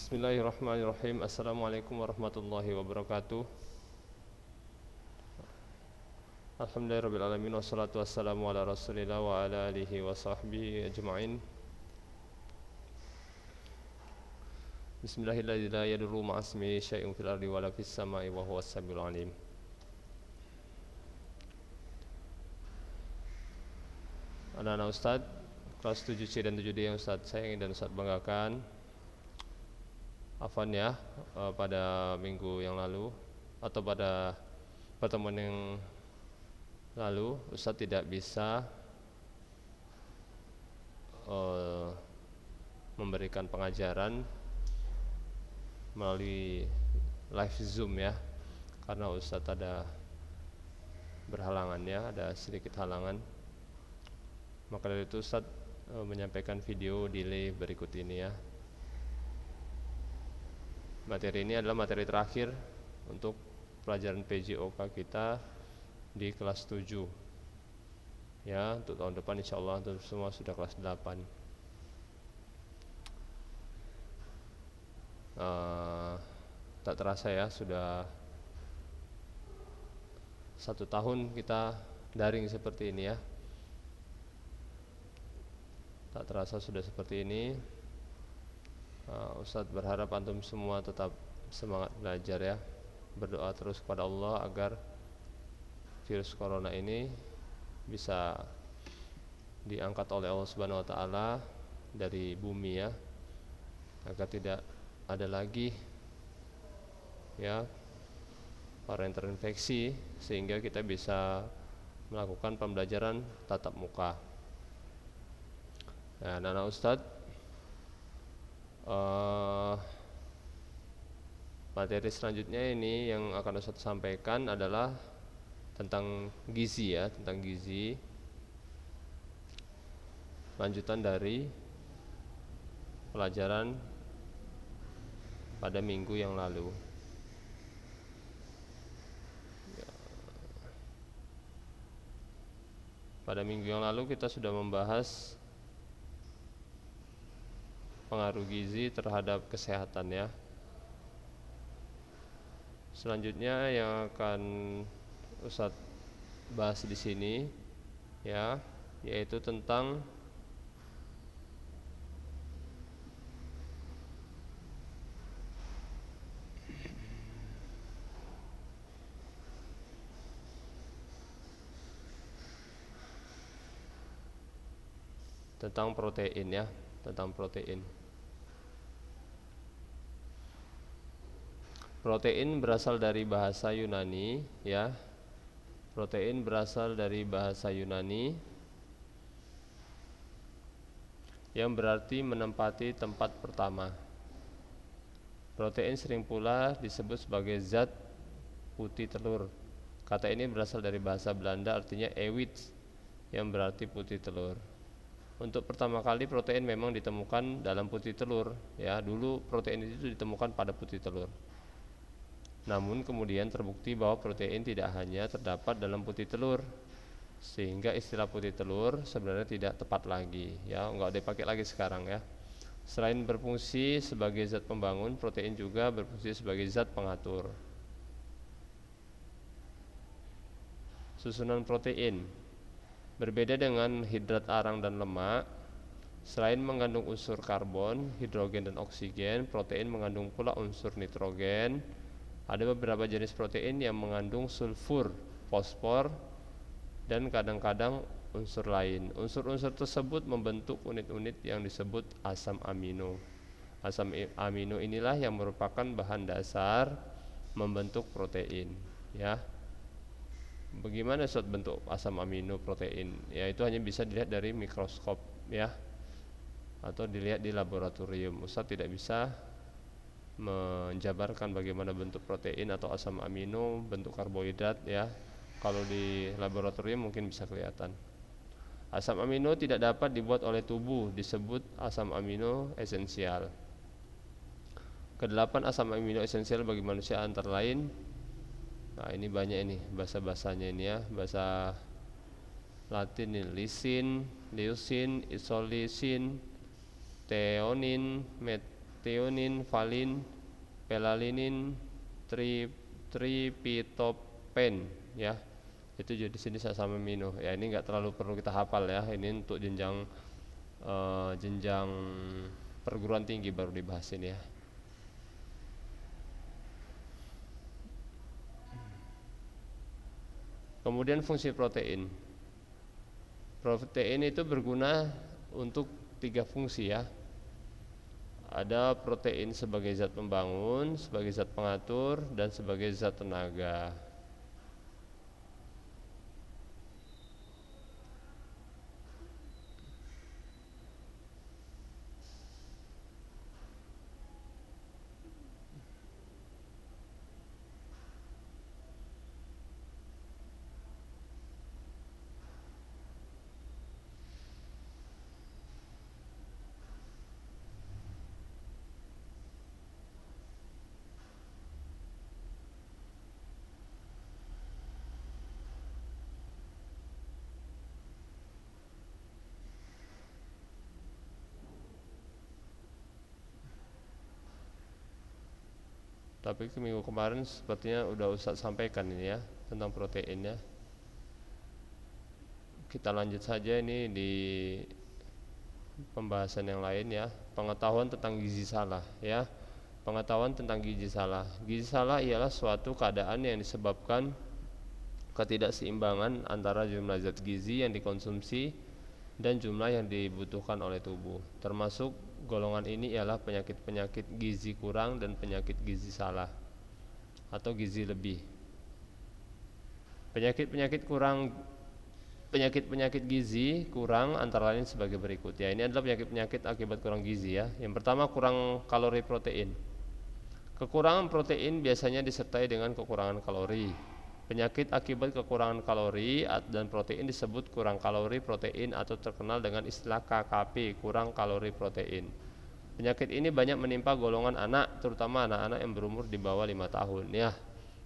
Bismillahirrahmanirrahim. Assalamualaikum warahmatullahi wabarakatuh. Alhamdulillahirrabbilalamin. Wassalatu wassalamu ala rasulillah wa ala alihi wa sahbihi ajma'in. Bismillahirrahmanirrahim. La yadurru ma'asmi syai'un fil ardi wa la fis sama'i wa huwas samiul alim. Anak-anak Ustaz kelas 7C dan 7D yang Ustaz sayangi dan Ustaz banggakan, afwan ya, pada minggu yang lalu atau pada pertemuan yang lalu Ustaz tidak bisa memberikan pengajaran melalui live Zoom ya, karena Ustaz ada berhalangan ya, ada sedikit halangan. Maka dari itu Ustaz menyampaikan video delay berikut ini ya. Materi ini adalah materi terakhir untuk pelajaran PJOK kita di kelas 7 ya. Untuk tahun depan insyaallah untuk semua sudah kelas 8. Tak terasa ya, sudah 1 tahun kita daring seperti ini ya. Tak terasa sudah seperti ini. Ustadz berharap antum semua tetap semangat belajar ya. Berdoa terus kepada Allah agar virus corona ini bisa diangkat oleh Allah Subhanahu wa taala dari bumi ya, agar tidak ada lagi ya orang yang terinfeksi, sehingga kita bisa melakukan pembelajaran tatap muka. Nah, anak-anak Ustadz, materi selanjutnya ini yang akan Ustadz sampaikan adalah tentang gizi ya, tentang gizi, lanjutan dari pelajaran pada minggu yang lalu. Pada minggu yang lalu kita sudah membahas pengaruh gizi terhadap kesehatan ya. Selanjutnya yang akan Ustadz bahas di sini ya, yaitu tentang protein ya, tentang protein. Protein berasal dari bahasa Yunani ya. Protein berasal dari bahasa Yunani yang berarti menempati tempat pertama. Protein sering pula disebut sebagai zat putih telur. Kata ini berasal dari bahasa Belanda, artinya eiwit, yang berarti putih telur. Untuk pertama kali protein memang ditemukan dalam putih telur ya. Dulu protein itu ditemukan pada putih telur. Namun kemudian terbukti bahwa protein tidak hanya terdapat dalam putih telur, sehingga istilah putih telur sebenarnya tidak tepat lagi ya, enggak dipakai lagi sekarang ya. Selain berfungsi sebagai zat pembangun, protein juga berfungsi sebagai zat pengatur. Susunan protein berbeda dengan hidrat arang dan lemak. Selain mengandung unsur karbon, hidrogen dan oksigen, protein mengandung pula unsur nitrogen. Ada beberapa jenis protein yang mengandung sulfur, fosfor, dan kadang-kadang unsur lain. Unsur-unsur tersebut membentuk unit-unit yang disebut asam amino. Asam amino inilah yang merupakan bahan dasar membentuk protein ya. Bagaimana bentuk asam amino protein? Ya, itu hanya bisa dilihat dari mikroskop ya, atau dilihat di laboratorium. Ustaz tidak bisa menjabarkan bagaimana bentuk protein atau asam amino, bentuk karbohidrat ya. Kalau di laboratorium mungkin bisa kelihatan. Asam amino tidak dapat dibuat oleh tubuh, disebut asam amino esensial. Kedelapan asam amino esensial bagi manusia antara lain, nah ini banyak ini bahasa-bahasanya ini ya, bahasa Latin ini, lisin, leucin, isoleucin, theonin, methionine, valin, pelalinin, triptophan ya. Itu jenis-jenis asam amino. Ya ini enggak terlalu perlu kita hafal ya. Ini untuk jenjang perguruan tinggi baru dibahas ini ya. Kemudian fungsi protein. Protein itu berguna untuk 3 fungsi ya. Ada protein sebagai zat pembangun, sebagai zat pengatur, dan sebagai zat tenaga. Tapi minggu kemarin sepertinya udah Ustadz sampaikan ini ya tentang proteinnya. Kita lanjut saja ini di pembahasan yang lain ya. Pengetahuan tentang gizi salah ya. Pengetahuan tentang gizi salah. Gizi salah ialah suatu keadaan yang disebabkan ketidakseimbangan antara jumlah zat gizi yang dikonsumsi dan jumlah yang dibutuhkan oleh tubuh. Termasuk golongan ini ialah penyakit-penyakit gizi kurang dan penyakit gizi salah atau gizi lebih. Penyakit-penyakit gizi kurang antara lain sebagai berikut ya. Ini adalah penyakit-penyakit akibat kurang gizi ya. Yang pertama, kurang kalori protein. Kekurangan protein biasanya disertai dengan kekurangan kalori. Penyakit akibat kekurangan kalori dan protein disebut kurang kalori protein atau terkenal dengan istilah KKP, kurang kalori protein. Penyakit ini banyak menimpa golongan anak, terutama anak-anak yang berumur di bawah 5 tahun ya.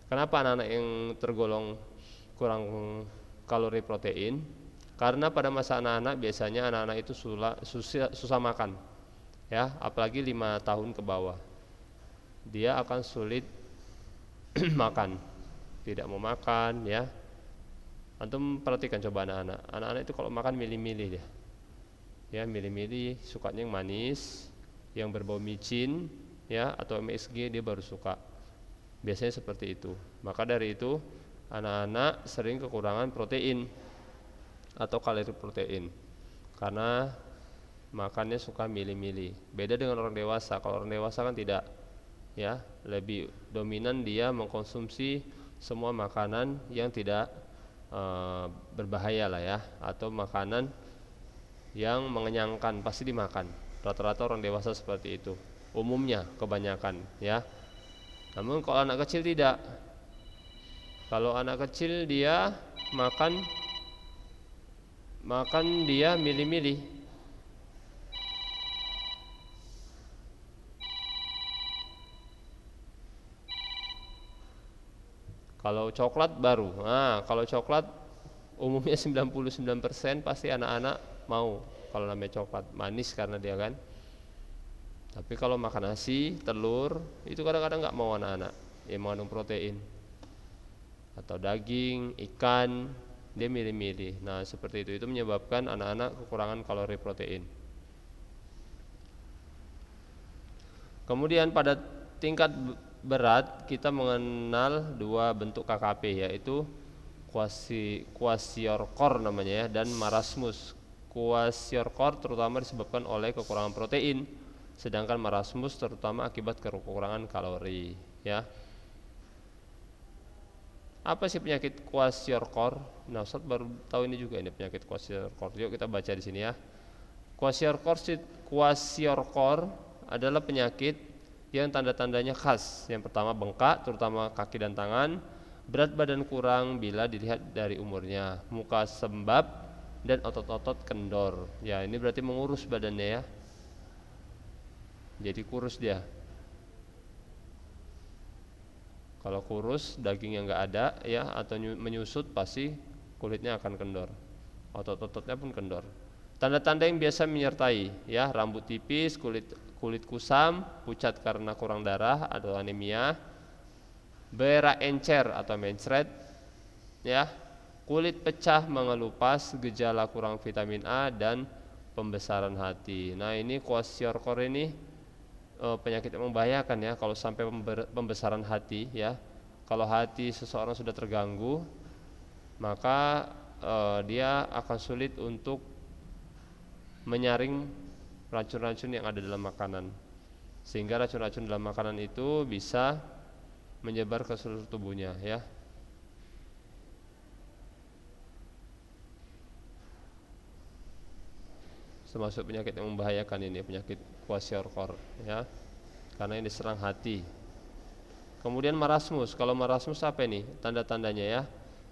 Kenapa anak-anak yang tergolong kurang kalori protein? Karena pada masa anak-anak biasanya anak-anak itu susah makan ya, apalagi 5 tahun ke bawah. Dia akan sulit makan, tidak mau makan ya. Antum perhatikan coba anak-anak itu kalau makan milih-milih dia. Ya, milih-milih, sukanya yang manis, yang berbau micin ya, atau MSG dia baru suka. Biasanya seperti itu. Maka dari itu anak-anak sering kekurangan protein atau kalori protein karena makannya suka milih-milih. Beda dengan orang dewasa. Kalau orang dewasa kan tidak ya, lebih dominan dia mengkonsumsi semua makanan yang tidak berbahaya lah ya, atau makanan yang mengenyangkan pasti dimakan. Rata-rata orang dewasa seperti itu, umumnya kebanyakan ya. Namun kalau anak kecil tidak. Kalau anak kecil dia makan dia milih-milih. Kalau coklat baru. Nah, kalau coklat umumnya 99% pasti anak-anak mau kalau namanya coklat, manis karena dia kan. Tapi kalau makan nasi, telur, itu kadang-kadang enggak mau anak-anak. Yang mengandung protein atau daging, ikan, dia milih-milih. Nah, seperti itu menyebabkan anak-anak kekurangan kalori protein. Kemudian pada tingkat berat kita mengenal 2 bentuk KKP, yaitu kwashiorkor namanya ya, dan marasmus. Kwashiorkor terutama disebabkan oleh kekurangan protein, sedangkan marasmus terutama akibat kekurangan kalori ya. Apa sih penyakit kwashiorkor? Nah, Ustaz baru tahu ini juga, ini penyakit kwashiorkor. Yuk kita baca di sini ya. Kwashiorkor adalah penyakit yang tanda-tandanya khas. Yang pertama bengkak, terutama kaki dan tangan. Berat badan kurang bila dilihat dari umurnya. Muka sembab dan otot-otot kendor. Ya, ini berarti mengurus badannya ya. Jadi kurus dia. Kalau kurus, dagingnya enggak ada ya, atau menyusut, pasti kulitnya akan kendor. Otot-ototnya pun kendor. Tanda-tanda yang biasa menyertai ya, rambut tipis, kulit kusam, pucat karena kurang darah atau anemia, berak encer atau mencret, ya, kulit pecah mengelupas, gejala kurang vitamin A dan pembesaran hati. Nah, ini kwashiorkor ini penyakit yang membahayakan ya kalau sampai pembesaran hati ya. Kalau hati seseorang sudah terganggu, maka dia akan sulit untuk menyaring racun-racun yang ada dalam makanan, sehingga racun-racun dalam makanan itu bisa menyebar ke seluruh tubuhnya ya. Termasuk penyakit yang membahayakan ini, penyakit kwashiorkor ya, karena ini diserang hati. Kemudian marasmus. Kalau marasmus apa ini tanda-tandanya ya?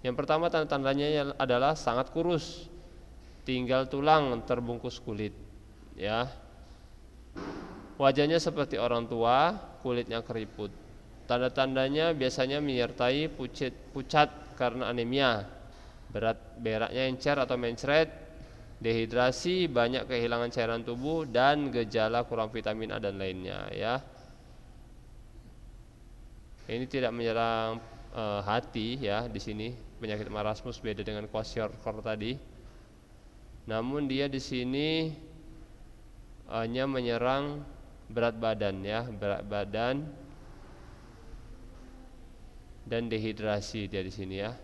Yang pertama tanda-tandanya adalah sangat kurus, tinggal tulang terbungkus kulit ya. Wajahnya seperti orang tua, kulitnya keriput. Tanda-tandanya biasanya menyertai pucat karena anemia, beraknya encer atau mencret, dehidrasi, banyak kehilangan cairan tubuh, dan gejala kurang vitamin A dan lainnya ya. Ini tidak menyerang hati ya di sini. Penyakit marasmus beda dengan kwashiorkor tadi. Namun dia di sini hanya menyerang berat badan ya, berat badan dan dehidrasi dia di sini ya.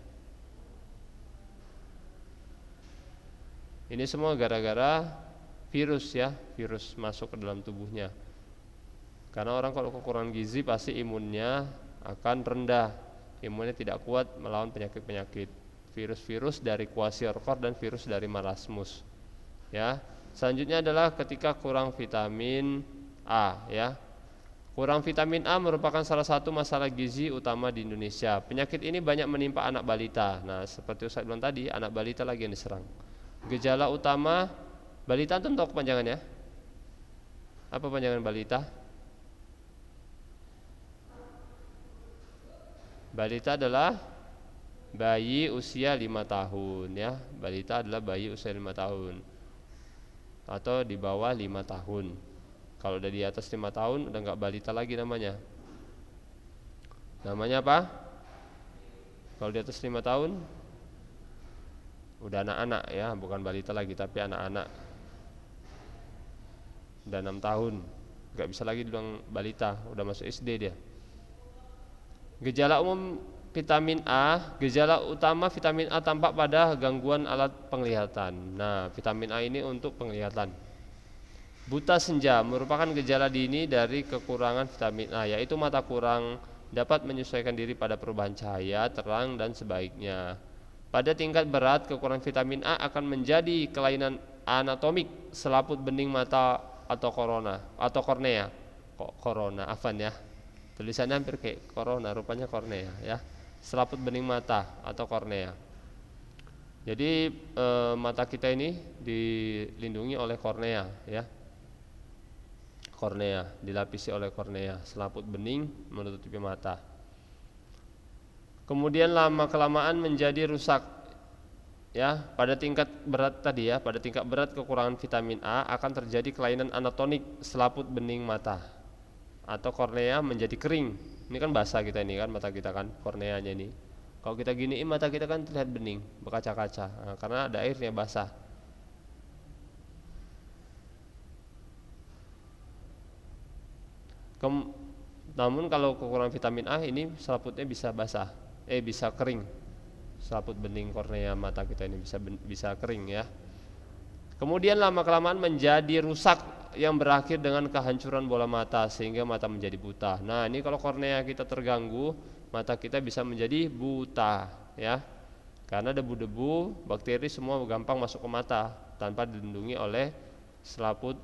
Ini semua gara-gara virus ya, virus masuk ke dalam tubuhnya. Karena orang kalau kekurangan gizi pasti imunnya akan rendah, imunnya tidak kuat melawan penyakit-penyakit, virus-virus dari kwashiorkor dan virus dari marasmus ya. Selanjutnya adalah ketika kurang vitamin A ya. Kurang vitamin A merupakan salah satu masalah gizi utama di Indonesia. Penyakit ini banyak menimpa anak balita. Nah, seperti Ustaz bilang tadi, anak balita lagi yang diserang. Gejala utama balita itu tahu kepanjangannya? Apa panjangan balita? Balita adalah bayi usia 5 tahun ya. Balita adalah bayi usia 5 tahun atau di bawah 5 tahun. Kalau udah di atas 5 tahun udah enggak balita lagi namanya. Namanya apa? Kalau di atas 5 tahun udah anak-anak ya, bukan balita lagi tapi anak-anak. Udah 6 tahun, enggak bisa lagi bilang balita, udah masuk SD dia. Gejala umum vitamin A, gejala utama vitamin A tampak pada gangguan alat penglihatan. Nah, vitamin A ini untuk penglihatan. Buta senja merupakan gejala dini dari kekurangan vitamin A, yaitu mata kurang dapat menyesuaikan diri pada perubahan cahaya, terang, dan sebaiknya. Pada tingkat berat, kekurangan vitamin A akan menjadi kelainan anatomik selaput bening mata atau kornea. Korona, afan ya. Tulisannya hampir kayak corona, rupanya kornea ya. Selaput bening mata atau kornea. Jadi mata kita ini dilindungi oleh kornea ya. Kornea, dilapisi oleh kornea, selaput bening menutupi mata. Kemudian lama kelamaan menjadi rusak ya. Pada tingkat berat tadi ya, pada tingkat berat kekurangan vitamin A akan terjadi kelainan anatomik selaput bening mata atau kornea menjadi kering. Ini kan basah kita ini kan, mata kita kan, korneanya ini. Kalau kita giniin mata kita kan terlihat bening, berkaca-kaca. Nah, karena ada airnya basah. Namun kalau kekurangan vitamin A ini selaputnya bisa basah, bisa kering. Selaput bening kornea mata kita ini bisa kering ya. Kemudian lama kelamaan menjadi rusak yang berakhir dengan kehancuran bola mata sehingga mata menjadi buta. Nah, ini kalau kornea kita terganggu, mata kita bisa menjadi buta ya. Karena debu-debu, bakteri semua gampang masuk ke mata tanpa dilindungi oleh selaput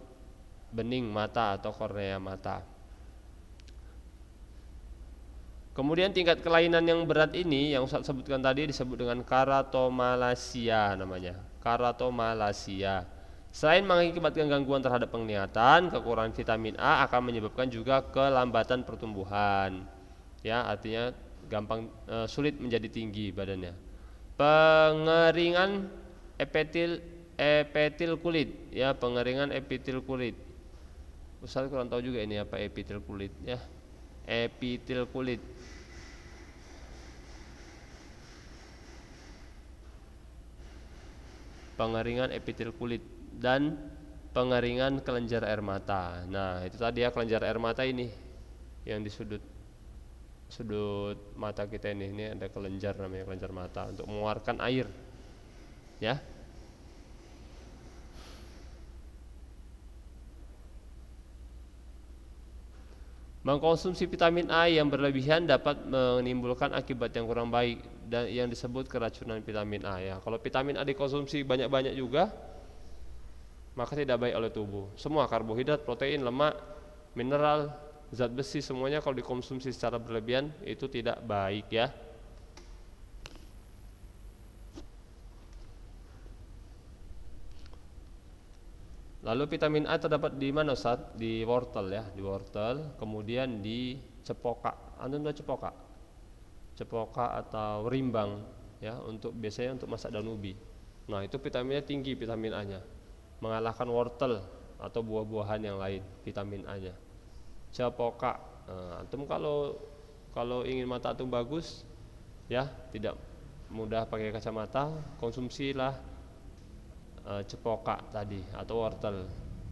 bening mata atau kornea mata. Kemudian tingkat kelainan yang berat ini yang Ustaz sebutkan tadi disebut dengan keratomalasia namanya. Keratomalasia. Selain mengakibatkan gangguan terhadap penglihatan, kekurangan vitamin A akan menyebabkan juga kelambatan pertumbuhan. Ya, artinya gampang sulit menjadi tinggi badannya. Pengeringan epitel kulit, ya, pengeringan epitel kulit. Ustaz kurang tahu juga ini apa epitel kulit ya. Epitel kulit. Pengeringan epitel kulit dan pengeringan kelenjar air mata. Nah, itu tadi ya kelenjar air mata ini yang di sudut mata kita ini ada kelenjar namanya kelenjar mata untuk mengeluarkan air. Ya. Mengkonsumsi vitamin A yang berlebihan dapat menimbulkan akibat yang kurang baik dan yang disebut keracunan vitamin A ya. Kalau vitamin A dikonsumsi banyak-banyak juga maka tidak baik oleh tubuh. Semua karbohidrat, protein, lemak, mineral, zat besi semuanya kalau dikonsumsi secara berlebihan itu tidak baik ya. Lalu vitamin A terdapat di mana Ustaz? Di wortel ya, di wortel, kemudian di cepoka. Antum tahu cepoka? Cepoka atau rimbang ya, biasanya untuk masak daun ubi. Nah, itu vitaminnya tinggi vitamin A-nya. Mengalahkan wortel atau buah-buahan yang lain vitamin A-nya. Cepoka. Nah, antum kalau ingin mata antum bagus ya, tidak mudah pakai kacamata, konsumsilah cepoka tadi atau wortel.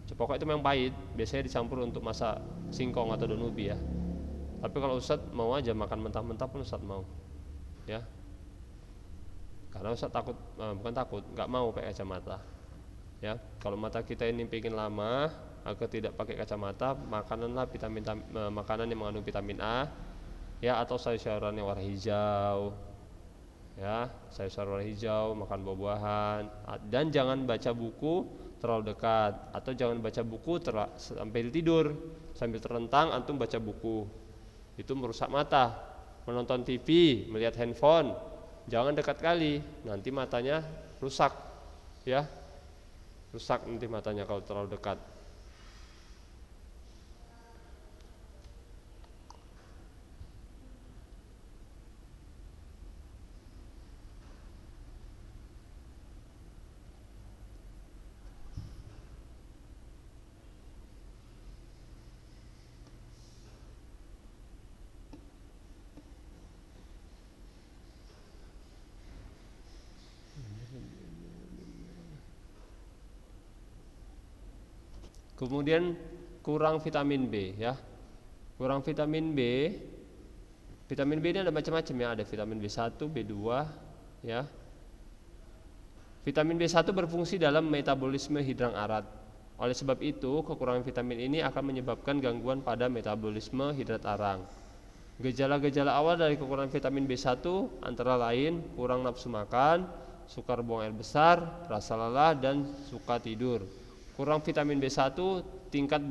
Cepoka itu memang pahit, biasanya dicampur untuk masak singkong atau daun ubi ya. Tapi kalau Ustadz mau aja makan mentah-mentah pun Ustadz mau, ya. Karena Ustadz takut, bukan takut, nggak mau pakai kacamata. Ya, kalau mata kita ini pengen lama, agar tidak pakai kacamata, makananlah makanan yang mengandung vitamin A, ya atau sayur-sayuran yang warna hijau. Ya, sayur-sayur warna hijau, makan buah-buahan, dan jangan baca buku terlalu dekat atau jangan baca buku sambil tidur, sambil terlentang antum baca buku. Itu merusak mata. Menonton TV, melihat handphone, jangan dekat kali, nanti matanya rusak. Ya. Rusak nanti matanya kalau terlalu dekat. Kemudian kurang vitamin B ya. Kurang vitamin B. Vitamin B ini ada macam-macam ya, ada vitamin B1, B2 ya. Vitamin B1 berfungsi dalam metabolisme hidang arat. Oleh sebab itu, kekurangan vitamin ini akan menyebabkan gangguan pada metabolisme hidrat arang. Gejala-gejala awal dari kekurangan vitamin B1 antara lain kurang nafsu makan, sukar buang air besar, rasa lelah dan suka tidur. Kurang vitamin B1 tingkat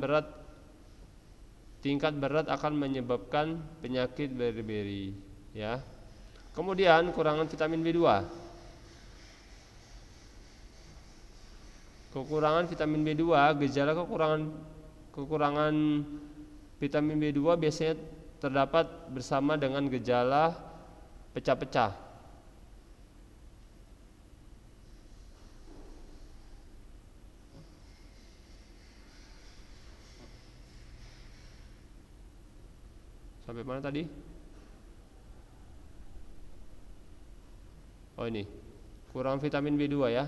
berat akan menyebabkan penyakit beri-beri ya. Kemudian kurangan vitamin B2. Kekurangan vitamin B2, gejala kekurangan vitamin B2 biasanya terdapat bersama dengan gejala pecah-pecah. Sampai mana tadi? Oh ini, kurang vitamin B2 ya.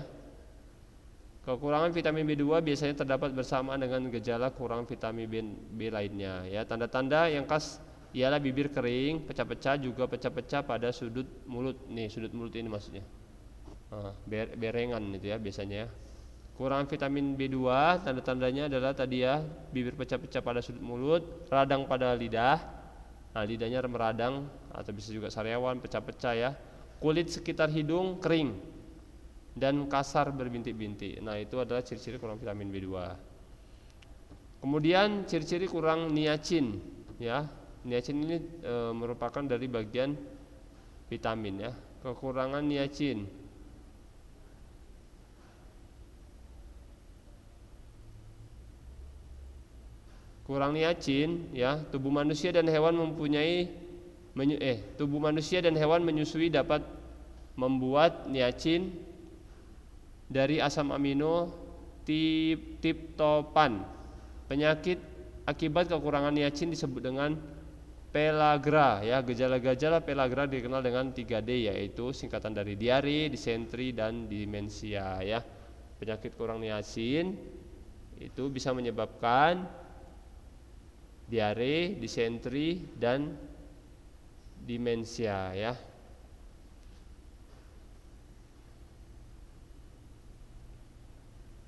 Kekurangan vitamin B2 biasanya terdapat bersamaan dengan gejala kurang vitamin B lainnya ya. Tanda-tanda yang khas ialah bibir kering, pecah-pecah, juga pecah-pecah pada sudut mulut. Nih, sudut mulut ini maksudnya. Berengan itu ya biasanya ya. Kurang vitamin B2 tanda-tandanya adalah tadi ya, bibir pecah-pecah pada sudut mulut, radang pada lidah. Nah, lidahnya meradang atau bisa juga sariawan, pecah-pecah ya. Kulit sekitar hidung kering dan kasar berbintik-bintik. Nah, itu adalah ciri-ciri kurang vitamin B2. Kemudian ciri-ciri kurang niacin ya. Niacin ini merupakan dari bagian vitamin ya. Kekurangan niacin. Kurang niacin ya, tubuh manusia dan hewan menyusui dapat membuat niacin dari asam amino triptofan. Penyakit akibat kekurangan niacin disebut dengan pellagra ya. Gejala-gejala pellagra dikenal dengan 3D, yaitu singkatan dari diare, disentri, dan demensia ya. Penyakit kurang niacin itu bisa menyebabkan diare, disentri, dan demensia ya.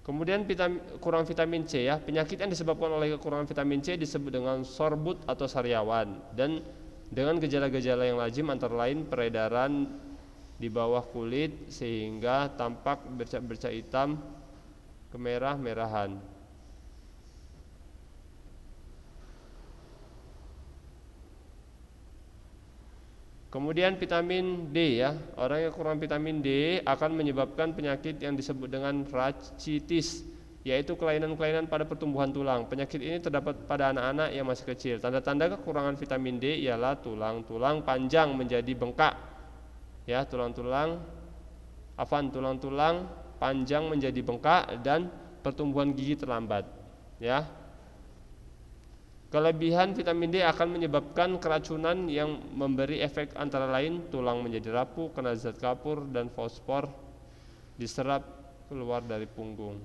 Kemudian kurang vitamin C ya. Penyakit yang disebabkan oleh kekurangan vitamin C disebut dengan sorbut atau sariawan, dan dengan gejala-gejala yang lazim antara lain peredaran di bawah kulit sehingga tampak bercak-bercak hitam kemerah-merahan. Kemudian vitamin D ya. Orang yang kurang vitamin D akan menyebabkan penyakit yang disebut dengan rachitis, yaitu kelainan-kelainan pada pertumbuhan tulang. Penyakit ini terdapat pada anak-anak yang masih kecil. Tanda-tanda kekurangan vitamin D ialah tulang-tulang panjang menjadi bengkak. Ya, tulang-tulang panjang menjadi bengkak dan pertumbuhan gigi terlambat. Ya. Kelebihan vitamin D akan menyebabkan keracunan yang memberi efek antara lain tulang menjadi rapuh, kena zat kapur, dan fosfor diserap keluar dari punggung.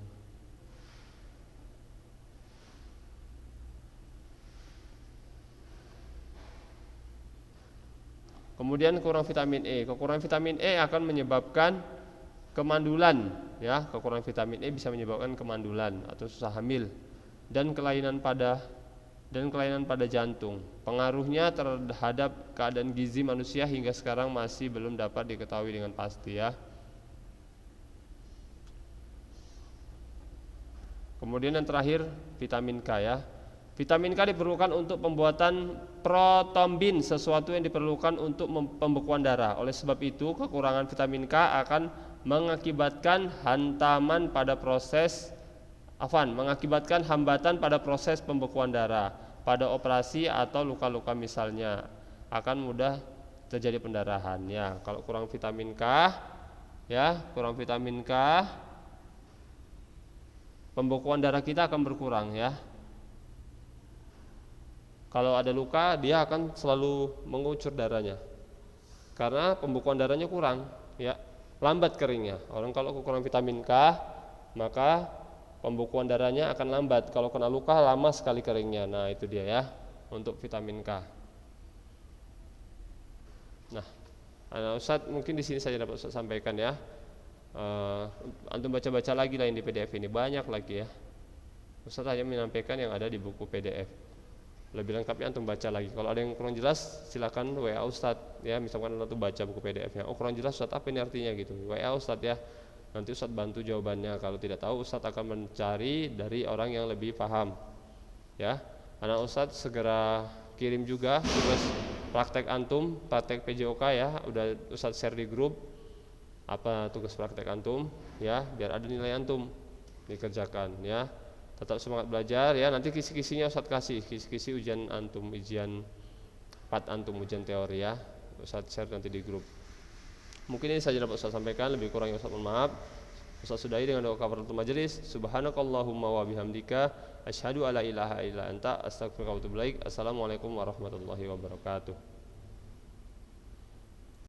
Kemudian kurang vitamin E. Kekurangan vitamin E akan menyebabkan kemandulan ya. Kekurangan vitamin E bisa menyebabkan kemandulan atau susah hamil dan kelainan pada jantung. Pengaruhnya terhadap keadaan gizi manusia hingga sekarang masih belum dapat diketahui dengan pasti ya. Kemudian yang terakhir vitamin K ya. Vitamin K diperlukan untuk pembuatan protombin, sesuatu yang diperlukan untuk pembekuan darah. Oleh sebab itu, kekurangan vitamin K akan mengakibatkan hambatan pada proses pembekuan darah. Pada operasi atau luka-luka misalnya akan mudah terjadi pendarahan ya. Kalau kurang vitamin K ya, pembekuan darah kita akan berkurang ya. Kalau ada luka, dia akan selalu mengucur darahnya karena pembekuan darahnya kurang ya, lambat keringnya. Orang kalau kekurangan vitamin K, maka pembekuan darahnya akan lambat. Kalau kena luka lama sekali keringnya. Nah, itu dia ya untuk vitamin K. Nah, Ustadz mungkin di sini saja dapat Ustadz sampaikan ya. Antum baca-baca lagi lah yang di PDF ini, banyak lagi ya. Ustadz hanya menyampaikan yang ada di buku PDF. Lebih lengkapnya antum baca lagi. Kalau ada yang kurang jelas silakan WA Ustadz ya. Misalkan antum baca buku PDF-nya. Oh, kurang jelas Ustadz, apa ini artinya gitu. WA Ustadz ya. Nanti Ustadz bantu jawabannya. Kalau tidak tahu Ustadz akan mencari dari orang yang lebih paham ya. Anak Ustadz segera kirim juga tugas praktek antum, praktek PJOK ya. Udah Ustadz share di grup apa tugas praktek antum ya, biar ada nilai antum dikerjakan ya. Tetap semangat belajar ya. Nanti kisi-kisinya Ustadz kasih, kisi-kisi ujian antum, ujian 4 antum, ujian teori ya. Ustadz share nanti di grup. Mungkin ini saja dapat Ustadz sampaikan, lebih kurangnya Ustadz mohon maaf. Ustadz sudahi dengan doa kafaratul majelis. Subhanakallahumma wa bihamdika asyhadu alla ilaha illa anta astaghfiruka wa atubu ilaik. Assalamualaikum warahmatullahi wabarakatuh.